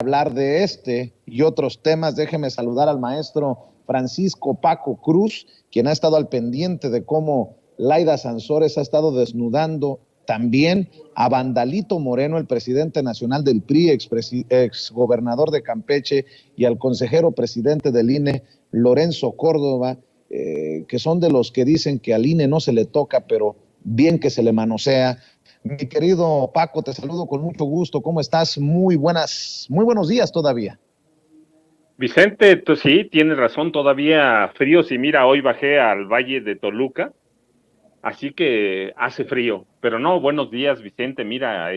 hablar de este y otros temas, déjeme saludar al maestro Francisco Paco Cruz, quien ha estado al pendiente de cómo Laida Sansores ha estado desnudando también a Vandalito Moreno, el presidente nacional del PRI, ex gobernador de Campeche, y al consejero presidente del INE, Lorenzo Córdoba, que son de los que dicen que al INE no se le toca, pero bien que se le manosea. Mi querido Paco, te saludo con mucho gusto. ¿Cómo estás? Muy buenos días todavía. Vicente, tú sí, tienes razón, todavía frío. Si mira, hoy bajé al Valle de Toluca, así que hace frío. Pero no, buenos días, Vicente. Mira,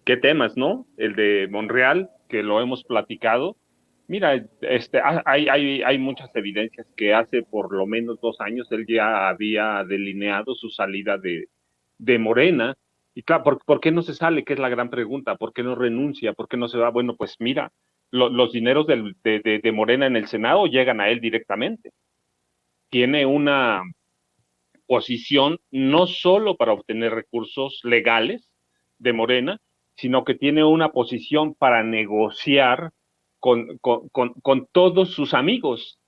qué temas, ¿no? El de Monreal, que lo hemos platicado. Mira, hay muchas evidencias que hace por lo menos 2 años él ya había delineado su salida de Morena. Y claro, ¿por qué no se sale? Que es la gran pregunta. ¿Por qué no renuncia? ¿Por qué no se va? Bueno, pues mira, los dineros de Morena en el Senado llegan a él directamente. Tiene una posición no solo para obtener recursos legales de Morena, sino que tiene una posición para negociar con todos sus amigos,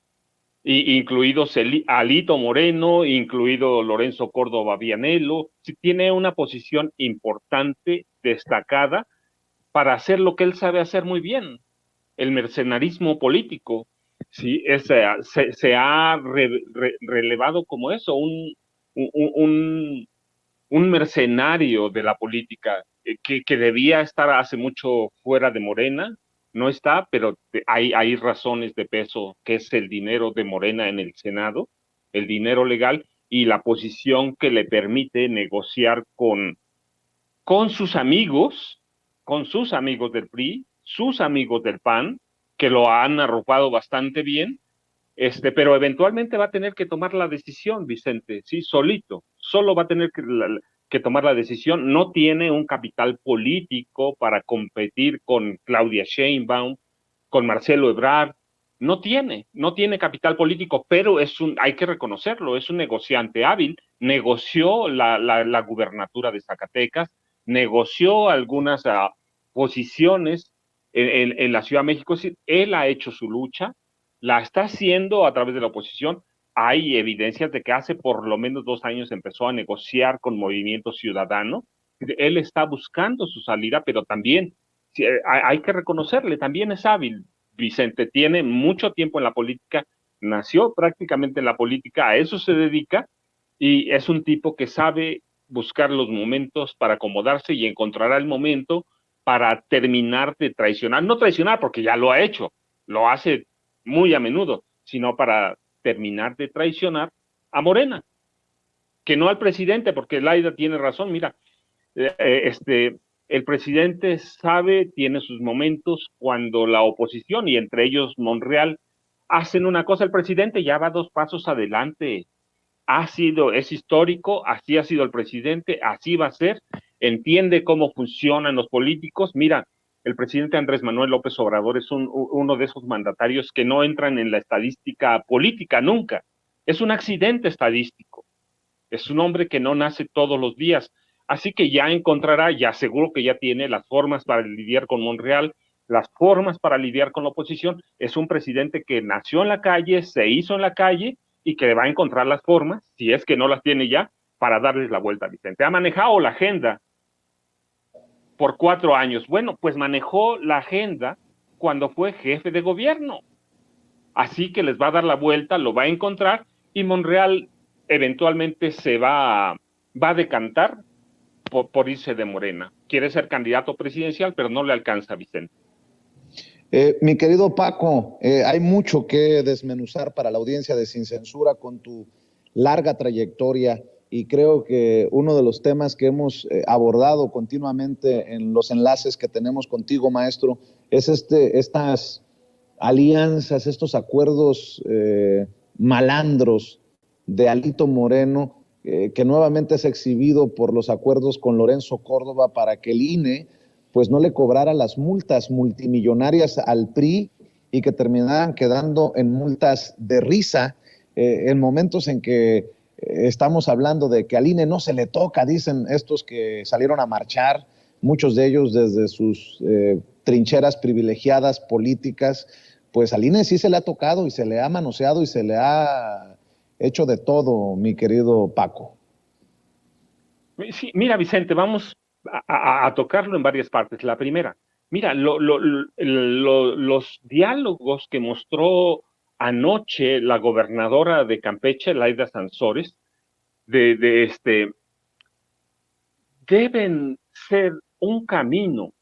incluidos Alito Moreno, incluido Lorenzo Córdoba Vianello. Tiene una posición importante, destacada, para hacer lo que él sabe hacer muy bien, el mercenarismo político. Sí, se ha relevado como eso, un, un mercenario de la política que debía estar hace mucho fuera de Morena. No está, pero hay razones de peso, que es el dinero de Morena en el Senado, el dinero legal y la posición que le permite negociar con sus amigos del PRI, sus amigos del PAN, que lo han arropado bastante bien, pero eventualmente va a tener que tomar la decisión, Vicente, sí, solito, solo va a tener que tomar la decisión. No tiene un capital político para competir con Claudia Sheinbaum, con Marcelo Ebrard. No tiene capital político, pero hay que reconocerlo, es un negociante hábil. Negoció la gubernatura de Zacatecas, negoció algunas posiciones en la Ciudad de México. Es decir, él ha hecho su lucha, la está haciendo a través de la oposición. Hay evidencias de que hace por lo menos 2 años empezó a negociar con Movimiento Ciudadano. Él está buscando su salida, pero también hay que reconocerle, también es hábil. Vicente tiene mucho tiempo en la política, nació prácticamente en la política, a eso se dedica, y es un tipo que sabe buscar los momentos para acomodarse y encontrará el momento para terminar de traicionar, no traicionar porque ya lo ha hecho, lo hace muy a menudo, sino para terminar de traicionar a Morena, que no al presidente, porque Laida tiene razón. Mira, el presidente sabe, tiene sus momentos cuando la oposición, y entre ellos Monreal, hacen una cosa. El presidente ya va 2 pasos adelante. Es histórico, así ha sido el presidente, así va a ser. Entiende cómo funcionan los políticos. Mira, el presidente Andrés Manuel López Obrador es uno de esos mandatarios que no entran en la estadística política nunca. Es un accidente estadístico. Es un hombre que no nace todos los días. Así que ya encontrará, ya seguro que ya tiene las formas para lidiar con Monreal, las formas para lidiar con la oposición. Es un presidente que nació en la calle, se hizo en la calle, y que va a encontrar las formas, si es que no las tiene ya, para darles la vuelta a Vicente. Ha manejado la agenda por 4 años. Bueno, pues manejó la agenda cuando fue jefe de gobierno. Así que les va a dar la vuelta, lo va a encontrar, y Monreal eventualmente va a decantar por irse de Morena. Quiere ser candidato presidencial, pero no le alcanza a Vicente. Mi querido Paco, hay mucho que desmenuzar para la audiencia de Sin Censura con tu larga trayectoria, y creo que uno de los temas que hemos abordado continuamente en los enlaces que tenemos contigo, maestro, es estas alianzas, estos acuerdos malandros de Alito Moreno, que nuevamente es exhibido por los acuerdos con Lorenzo Córdoba para que el INE pues no le cobrara las multas multimillonarias al PRI y que terminaran quedando en multas de risa, en momentos en que estamos hablando de que al INE no se le toca, dicen estos que salieron a marchar muchos de ellos desde sus trincheras privilegiadas políticas, pues al INE sí se le ha tocado y se le ha manoseado y se le ha hecho de todo, mi querido Paco. Sí, mira, Vicente, vamos a tocarlo en varias partes. La primera, mira, los diálogos que mostró anoche la gobernadora de Campeche, Laida Sansores, deben ser un camino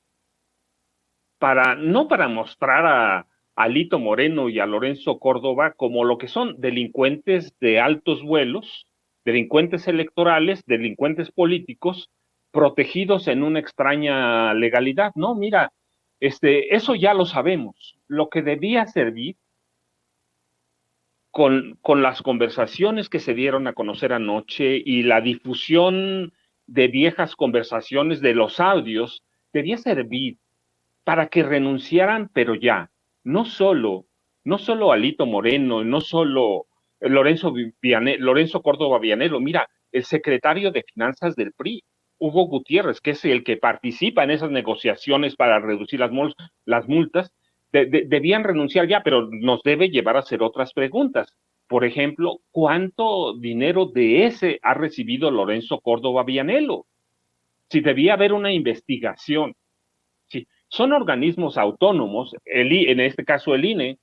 para, no para mostrar a Alito Moreno y a Lorenzo Córdoba como lo que son delincuentes de altos vuelos, delincuentes electorales, delincuentes políticos, protegidos en una extraña legalidad. No, mira, eso ya lo sabemos. Lo que debía servir con las conversaciones que se dieron a conocer anoche y la difusión de viejas conversaciones de los audios, debía servir para que renunciaran, pero ya, no solo Alito Moreno, no solo Lorenzo Córdoba Vianelo, mira, el secretario de Finanzas del PRI, Hugo Gutiérrez, que es el que participa en esas negociaciones para reducir las multas, debían renunciar ya, pero nos debe llevar a hacer otras preguntas. Por ejemplo, ¿cuánto dinero de ese ha recibido Lorenzo Córdoba Vianelo? Si debía haber una investigación. Sí, son organismos autónomos, en este caso el INE,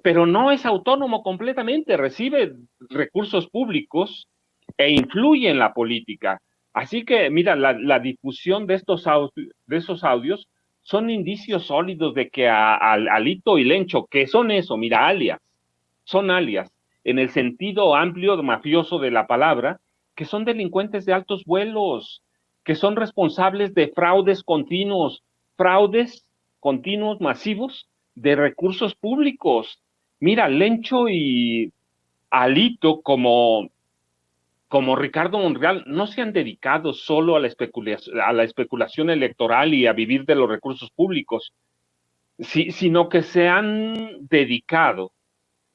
pero no es autónomo completamente, recibe recursos públicos e influye en la política. Así que, mira, la difusión de esos audios son indicios sólidos de que Alito y Lencho, que son eso, mira, son alias, en el sentido amplio mafioso de la palabra, que son delincuentes de altos vuelos, que son responsables de fraudes continuos masivos de recursos públicos. Mira, Lencho y Alito, como Ricardo Monreal, no se han dedicado solo a la especulación electoral y a vivir de los recursos públicos, sino que se han dedicado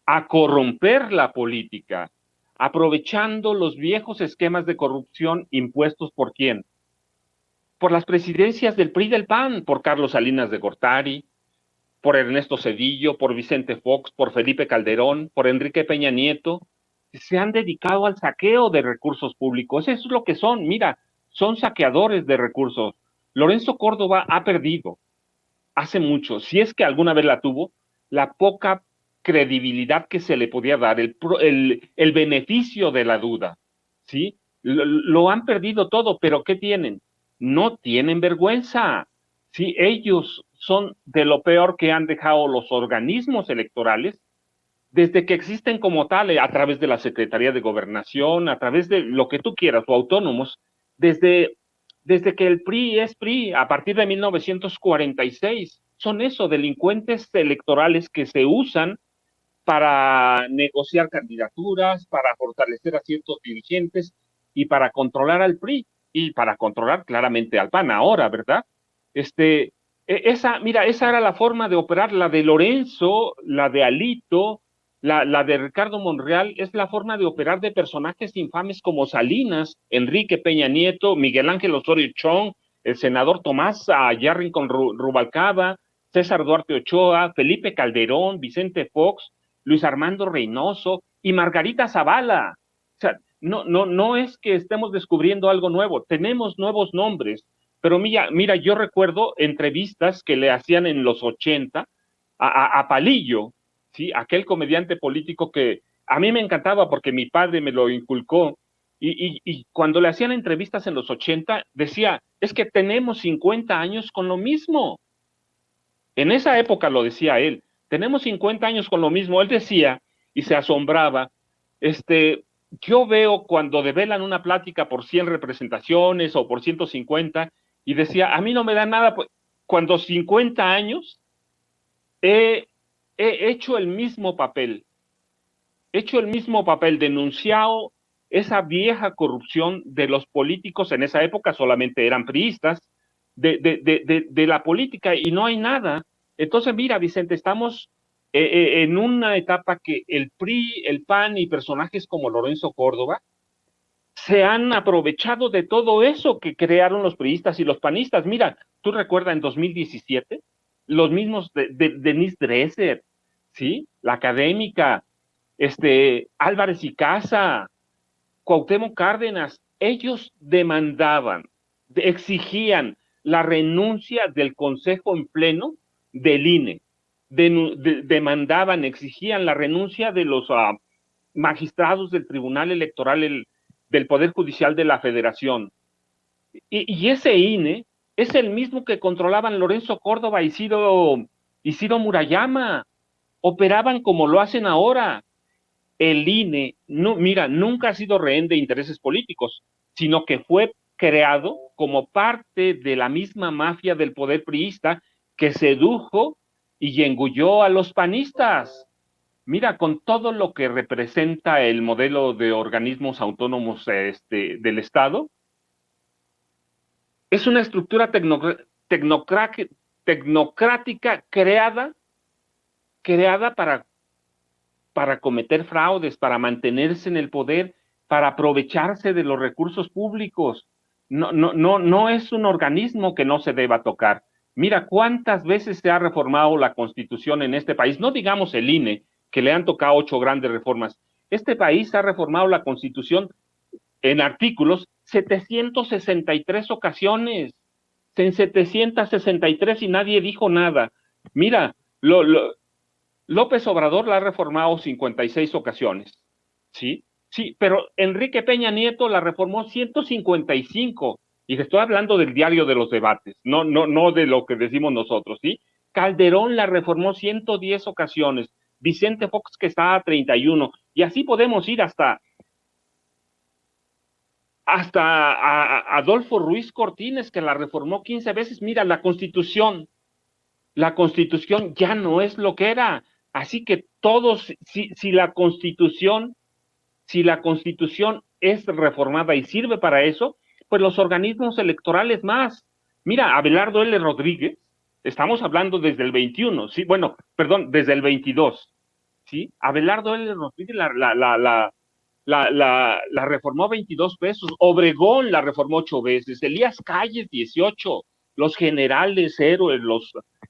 a corromper la política, aprovechando los viejos esquemas de corrupción impuestos por quién, por las presidencias del PRI y del PAN, por Carlos Salinas de Gortari, por Ernesto Zedillo, por Vicente Fox, por Felipe Calderón, por Enrique Peña Nieto, se han dedicado al saqueo de recursos públicos. Eso es lo que son, mira, son saqueadores de recursos. Lorenzo Córdoba ha perdido hace mucho, si es que alguna vez la tuvo, la poca credibilidad que se le podía dar, el beneficio de la duda, ¿sí? Lo han perdido todo, pero ¿qué tienen? No tienen vergüenza, ¿sí? Ellos son de lo peor que han dejado los organismos electorales desde que existen como tal, a través de la Secretaría de Gobernación, a través de lo que tú quieras, o autónomos, desde que el PRI es PRI, a partir de 1946, son eso, delincuentes electorales que se usan para negociar candidaturas, para fortalecer a ciertos dirigentes y para controlar al PRI y para controlar claramente al PAN ahora, ¿verdad? Mira, esa era la forma de operar, la de Lorenzo, la de Alito, la de Ricardo Monreal, es la forma de operar de personajes infames como Salinas, Enrique Peña Nieto, Miguel Ángel Osorio Chong, el senador Tomás Yarrington Rubalcaba, César Duarte Ochoa, Felipe Calderón, Vicente Fox, Luis Armando Reynoso y Margarita Zavala. O sea, no es que estemos descubriendo algo nuevo, tenemos nuevos nombres, pero mira, yo recuerdo entrevistas que le hacían en los 80 a Palillo, ¿sí? Aquel comediante político que a mí me encantaba porque mi padre me lo inculcó, y cuando le hacían entrevistas en los 80, decía, es que tenemos 50 años con lo mismo. En esa época lo decía él, tenemos 50 años con lo mismo. Él decía, y se asombraba, yo veo cuando develan una plática por 100 representaciones o por 150, y decía, a mí no me da nada, pues, cuando 50 años he hecho el mismo papel, denunciado esa vieja corrupción de los políticos, en esa época solamente eran priistas, de la política, y no hay nada. Entonces, mira, Vicente, estamos en una etapa que el PRI, el PAN y personajes como Lorenzo Córdoba se han aprovechado de todo eso que crearon los priistas y los panistas. Mira, tú recuerdas en 2017, los mismos de Denise Dresser, ¿sí? La académica, Álvarez y Casa, Cuauhtémoc Cárdenas, ellos demandaban, exigían la renuncia del Consejo en Pleno del INE, demandaban, exigían la renuncia de los magistrados del Tribunal Electoral del Poder Judicial de la Federación. Y ese INE es el mismo que controlaban Lorenzo Córdoba y Ciro Murayama. Operaban como lo hacen ahora. El INE, no, mira, nunca ha sido rehén de intereses políticos, sino que fue creado como parte de la misma mafia del poder priista que sedujo y engulló a los panistas. Mira, con todo lo que representa el modelo de organismos autónomos del Estado, es una estructura tecnocrática creada para cometer fraudes, para mantenerse en el poder, para aprovecharse de los recursos públicos. No es un organismo que no se deba tocar. Mira cuántas veces se ha reformado la Constitución en este país, no digamos el INE, que le han tocado 8 grandes reformas. Este país ha reformado la Constitución en artículos 763 ocasiones, en 763 y nadie dijo nada. Mira, López Obrador la ha reformado 56 ocasiones, ¿sí? Sí, pero Enrique Peña Nieto la reformó 155, y te estoy hablando del diario de los debates, no de lo que decimos nosotros, ¿sí? Calderón la reformó 110 ocasiones, Vicente Fox que está a 31, y así podemos ir hasta Adolfo Ruiz Cortines, que la reformó 15 veces. Mira, la Constitución ya no es lo que era. Así que todos, si la Constitución es reformada y sirve para eso, pues los organismos electorales más. Mira, Abelardo L. Rodríguez, estamos hablando desde el 21, sí, bueno, perdón, desde el 22, ¿sí? Abelardo L. Rodríguez la reformó 22 veces, Obregón la reformó 8 veces, Elías Calles 18, los generales héroes,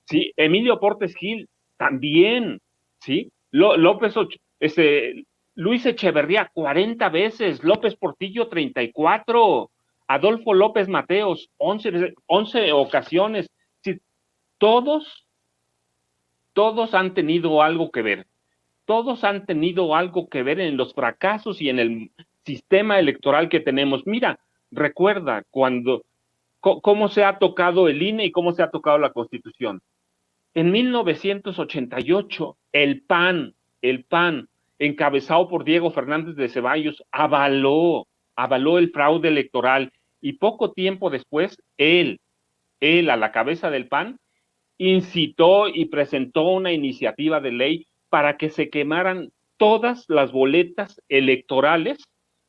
¿sí? Emilio Portes Gil también, ¿sí? Luis Echeverría 40 veces, López Portillo 34, Adolfo López Mateos 11 ocasiones, ¿sí? Todos han tenido algo que ver. Todos han tenido algo que ver en los fracasos y en el sistema electoral que tenemos. Mira, recuerda cómo se ha tocado el INE y cómo se ha tocado la Constitución. En 1988, el PAN, encabezado por Diego Fernández de Ceballos, avaló el fraude electoral, y poco tiempo después, él a la cabeza del PAN, incitó y presentó una iniciativa de ley para que se quemaran todas las boletas electorales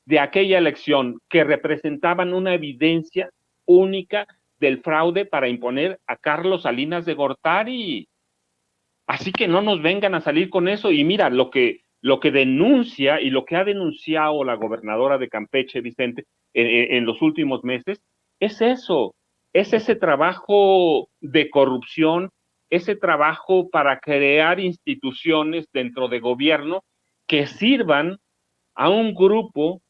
de aquella elección que representaban una evidencia única del fraude para imponer a Carlos Salinas de Gortari. Así que no nos vengan a salir con eso. Y mira, lo que denuncia y lo que ha denunciado la gobernadora de Campeche, Vicente, en los últimos meses, es eso, es ese trabajo de corrupción, ese trabajo para crear instituciones dentro de gobierno que sirvan a un grupo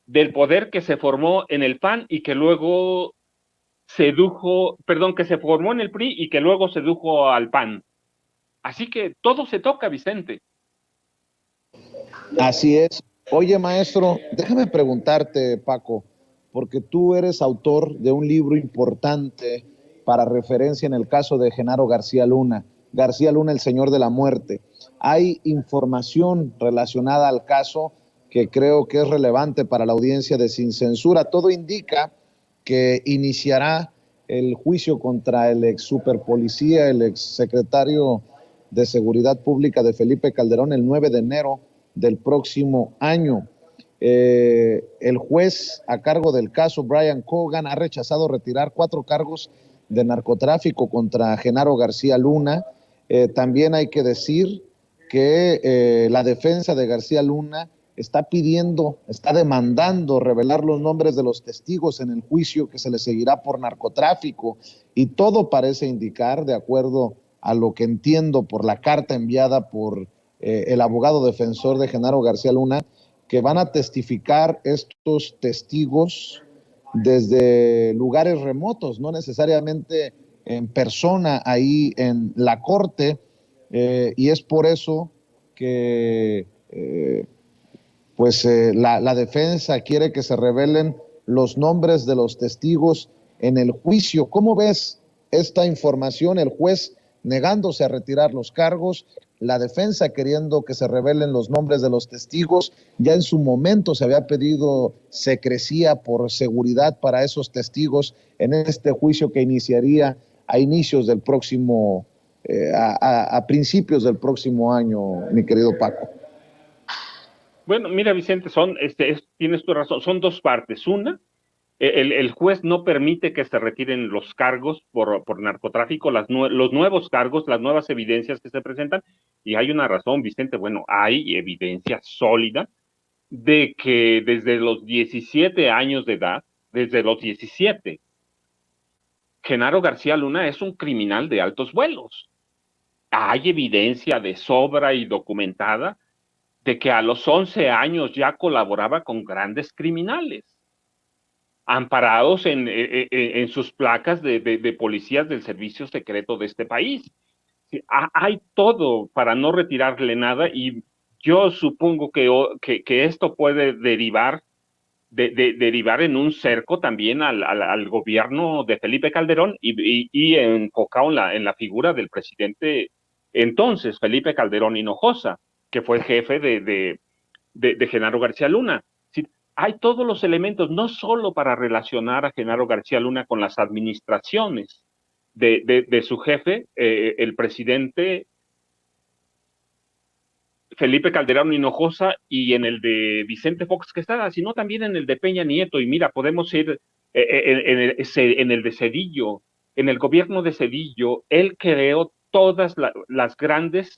del poder que se formó en el PAN y que luego que se formó en el PRI y que luego sedujo al PAN. Así que todo se toca, Vicente. Así es. Oye, maestro, déjame preguntarte, Paco, porque tú eres autor de un libro importante para referencia en el caso de Genaro García Luna, el Señor de la Muerte. Hay información relacionada al caso que creo que es relevante para la audiencia de Sin Censura. Todo indica que iniciará el juicio contra el ex superpolicía, el ex secretario de Seguridad Pública de Felipe Calderón, el 9 de enero del próximo año. El juez a cargo del caso, Brian Cogan, ha rechazado retirar 4 cargos de narcotráfico contra Genaro García Luna. También hay que decir que la defensa de García Luna está pidiendo, está demandando revelar los nombres de los testigos en el juicio que se le seguirá por narcotráfico, y todo parece indicar, de acuerdo a lo que entiendo por la carta enviada por el abogado defensor de Genaro García Luna, que van a testificar estos testigos desde lugares remotos, no necesariamente en persona ahí en la corte, y es por eso que la defensa quiere que se revelen los nombres de los testigos en el juicio. ¿Cómo ves esta información? El juez negándose a retirar los cargos, la defensa queriendo que se revelen los nombres de los testigos. Ya en su momento se había pedido secrecía por seguridad para esos testigos en este juicio que iniciaría a inicios del próximo, a principios del próximo año, mi querido Paco. Bueno, mira, Vicente, tienes tu razón, son dos partes. Una, el juez no permite que se retiren los cargos por narcotráfico, los nuevos cargos, las nuevas evidencias que se presentan, y hay una razón, Vicente, bueno, hay evidencia sólida de que desde los 17 años de edad, desde los 17, Genaro García Luna es un criminal de altos vuelos. Hay evidencia de sobra y documentada de que a los 11 años ya colaboraba con grandes criminales, amparados en sus placas de policías del servicio secreto de este país. Hay todo para no retirarle nada, y yo supongo que esto puede derivar en un cerco también al gobierno de Felipe Calderón y enfocado en la figura del presidente entonces, Felipe Calderón Hinojosa, que fue jefe de Genaro García Luna. Sí, hay todos los elementos, no solo para relacionar a Genaro García Luna con las administraciones de su jefe, el presidente Felipe Calderón Hinojosa, y en el de Vicente Fox Quesada, sino también en el de Peña Nieto. Y mira, podemos ir en el de Zedillo, en el gobierno de Zedillo. Él creó todas las grandes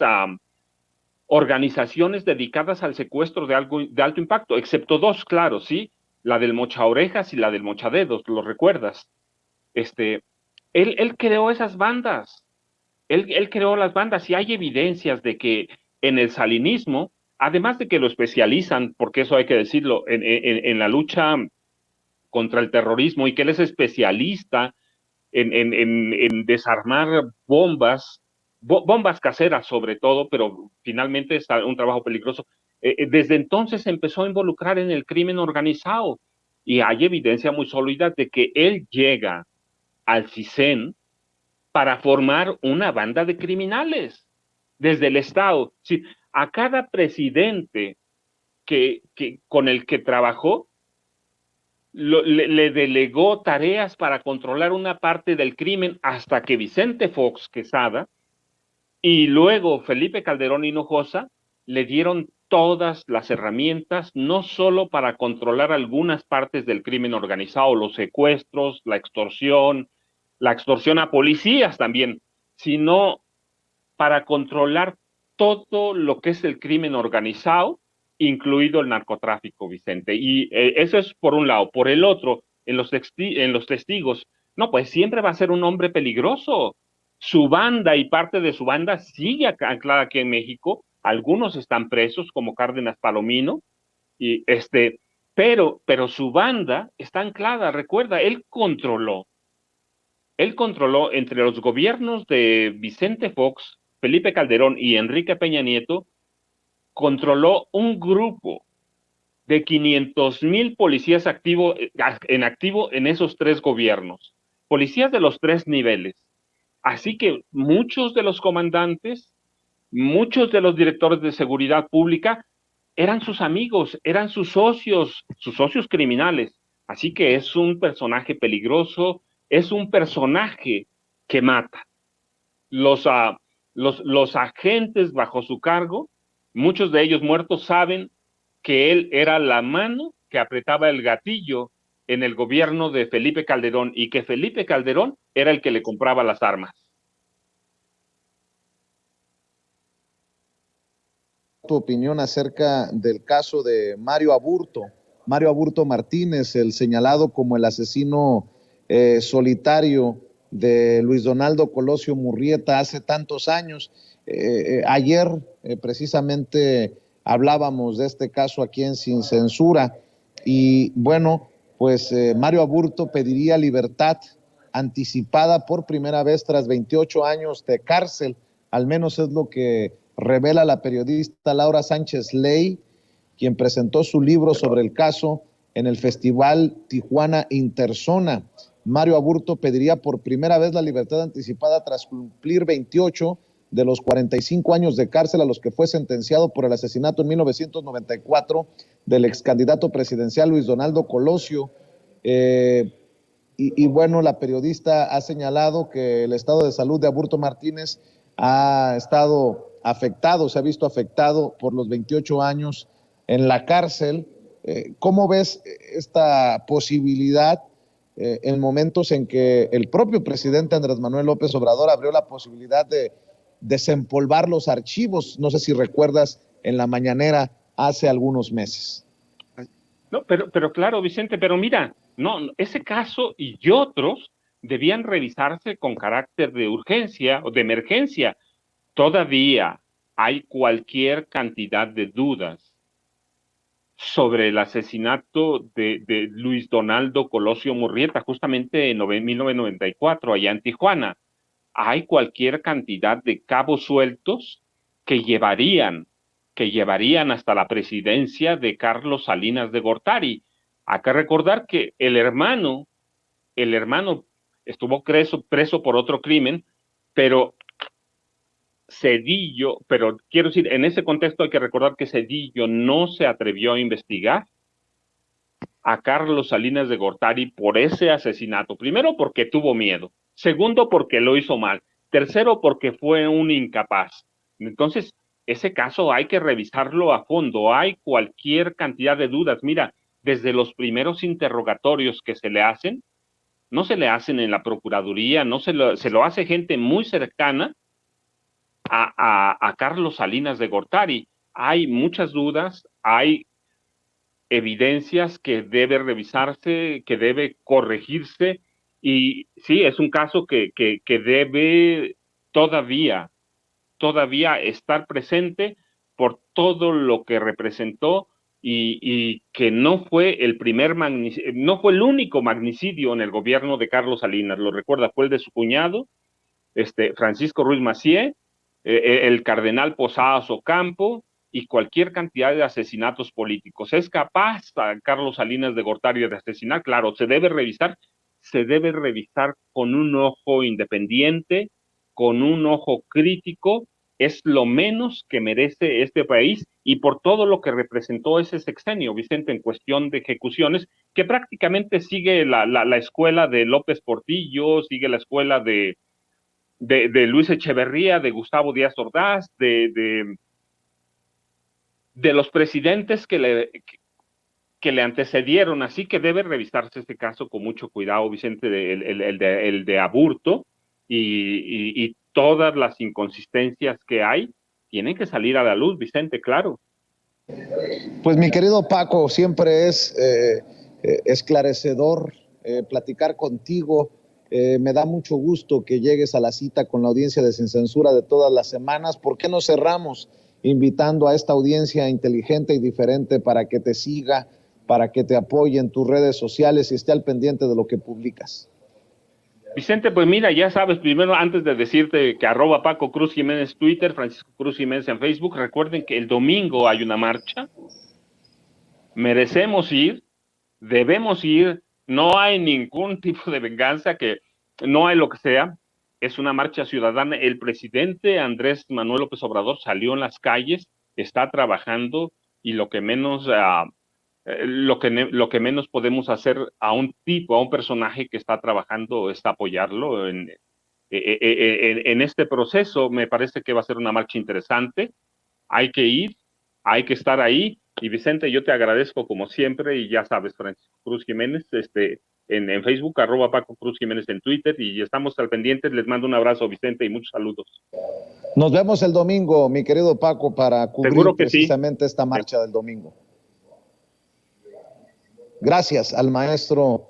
organizaciones dedicadas al secuestro de alto impacto, excepto dos, claro, ¿sí? La del Mocha Orejas y la del Mocha Dedos, ¿lo recuerdas? Él creó esas bandas. Él creó las bandas, y hay evidencias de que en el salinismo, además de que lo especializan, porque eso hay que decirlo, en la lucha contra el terrorismo, y que él es especialista en desarmar bombas caseras sobre todo, pero finalmente es un trabajo peligroso. Desde entonces se empezó a involucrar en el crimen organizado, y hay evidencia muy sólida de que él llega al CISEN para formar una banda de criminales desde el Estado. Sí, a cada presidente con el que trabajó, le delegó tareas para controlar una parte del crimen, hasta que Vicente Fox Quesada y luego Felipe Calderón Hinojosa le dieron todas las herramientas, no solo para controlar algunas partes del crimen organizado, los secuestros, la extorsión a policías también, sino para controlar todo lo que es el crimen organizado, incluido el narcotráfico, Vicente. Y eso es por un lado. Por el otro, en los testigos, no, pues siempre va a ser un hombre peligroso. Su banda y parte de su banda sigue anclada aquí en México. Algunos están presos, como Cárdenas Palomino, y pero su banda está anclada. Recuerda, él controló entre los gobiernos de Vicente Fox, Felipe Calderón y Enrique Peña Nieto, controló un grupo de 500,000 policías en activo en esos tres gobiernos, policías de los tres niveles. Así que muchos de los comandantes, muchos de los directores de seguridad pública eran sus amigos, eran sus socios criminales. Así que es un personaje peligroso, es un personaje que mata. Los agentes bajo su cargo, muchos de ellos muertos, saben que él era la mano que apretaba el gatillo en el gobierno de Felipe Calderón, y que Felipe Calderón era el que le compraba las armas. tu opinión acerca del caso de Mario Aburto Martínez, el señalado como el asesino solitario de Luis Donaldo Colosio Murrieta hace tantos años. Ayer precisamente hablábamos de este caso aquí en Sin Censura y bueno, pues Mario Aburto pediría libertad anticipada por primera vez tras 28 años de cárcel, al menos es lo que revela la periodista Laura Sánchez Ley, quien presentó su libro sobre el caso en el Festival Tijuana Interzona. Mario Aburto pediría por primera vez la libertad anticipada tras cumplir 28 de los 45 años de cárcel a los que fue sentenciado por el asesinato en 1994 del ex candidato presidencial Luis Donaldo Colosio. Y bueno, la periodista ha señalado que el estado de salud de Aburto Martínez ha estado afectado, se ha visto afectado por los 28 años en la cárcel. ¿Cómo ves esta posibilidad en momentos en que el propio presidente Andrés Manuel López Obrador abrió la posibilidad de desempolvar los archivos? No sé si recuerdas en la mañanera hace algunos meses. No, pero claro, Vicente, pero mira, no, ese caso y otros debían revisarse con carácter de urgencia o de emergencia. Todavía hay cualquier cantidad de dudas sobre el asesinato de Luis Donaldo Colosio Murrieta, justamente en 1994, allá en Tijuana. Hay cualquier cantidad de cabos sueltos que llevarían hasta la presidencia de Carlos Salinas de Gortari. Hay que recordar que el hermano estuvo preso por otro crimen, pero pero quiero decir, en ese contexto hay que recordar que Cedillo no se atrevió a investigar a Carlos Salinas de Gortari por ese asesinato. Primero, porque tuvo miedo. Segundo, porque lo hizo mal. Tercero, porque fue un incapaz. Entonces, ese caso hay que revisarlo a fondo. Hay cualquier cantidad de dudas. Mira, desde los primeros interrogatorios que se le hacen, no se le hacen en la Procuraduría, no se lo hace gente muy cercana a Carlos Salinas de Gortari. Hay muchas dudas, hay evidencias que debe revisarse, que debe corregirse, y sí, es un caso que debe todavía estar presente por todo lo que representó y que no fue no fue el único magnicidio en el gobierno de Carlos Salinas, lo recuerda, fue el de su cuñado, Francisco Ruiz Massieu, el cardenal Posadas Ocampo y cualquier cantidad de asesinatos políticos. ¿Es capaz Carlos Salinas de Gortari de asesinar? Claro, se debe revisar con un ojo independiente, con un ojo crítico, es lo menos que merece este país y por todo lo que representó ese sexenio, Vicente, en cuestión de ejecuciones, que prácticamente sigue la escuela de López Portillo, sigue la escuela de Luis Echeverría, de Gustavo Díaz Ordaz, de los presidentes que le antecedieron, así que debe revisarse este caso con mucho cuidado, Vicente, el de Aburto, y todas las inconsistencias que hay tienen que salir a la luz, Vicente, claro. Pues mi querido Paco, siempre es esclarecedor platicar contigo. Me da mucho gusto que llegues a la cita con la audiencia de Sin Censura de todas las semanas. ¿Por qué no cerramos invitando a esta audiencia inteligente y diferente para que te siga, para que te apoye en tus redes sociales y esté al pendiente de lo que publicas? Vicente, pues mira, ya sabes, primero antes de decirte que @Paco Cruz Jiménez Twitter, Francisco Cruz Jiménez en Facebook, recuerden que el domingo hay una marcha, merecemos ir, debemos ir, no hay ningún tipo de venganza, que no hay lo que sea, es una marcha ciudadana. El presidente Andrés Manuel López Obrador salió en las calles, está trabajando y lo que menos podemos hacer a un personaje que está trabajando es apoyarlo en este proceso. Me parece que va a ser una marcha interesante. Hay que ir, hay que estar ahí. Y Vicente, yo te agradezco como siempre, y ya sabes, Francisco Cruz Jiménez, en Facebook, @Paco Cruz Jiménez en Twitter, y estamos al pendiente. Les mando un abrazo, Vicente, y muchos saludos. Nos vemos el domingo, mi querido Paco, para cubrir Seguro que precisamente sí. esta marcha del domingo. Gracias al maestro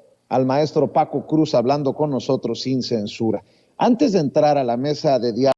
Paco Cruz hablando con nosotros sin censura. Antes de entrar a la mesa de diálogo,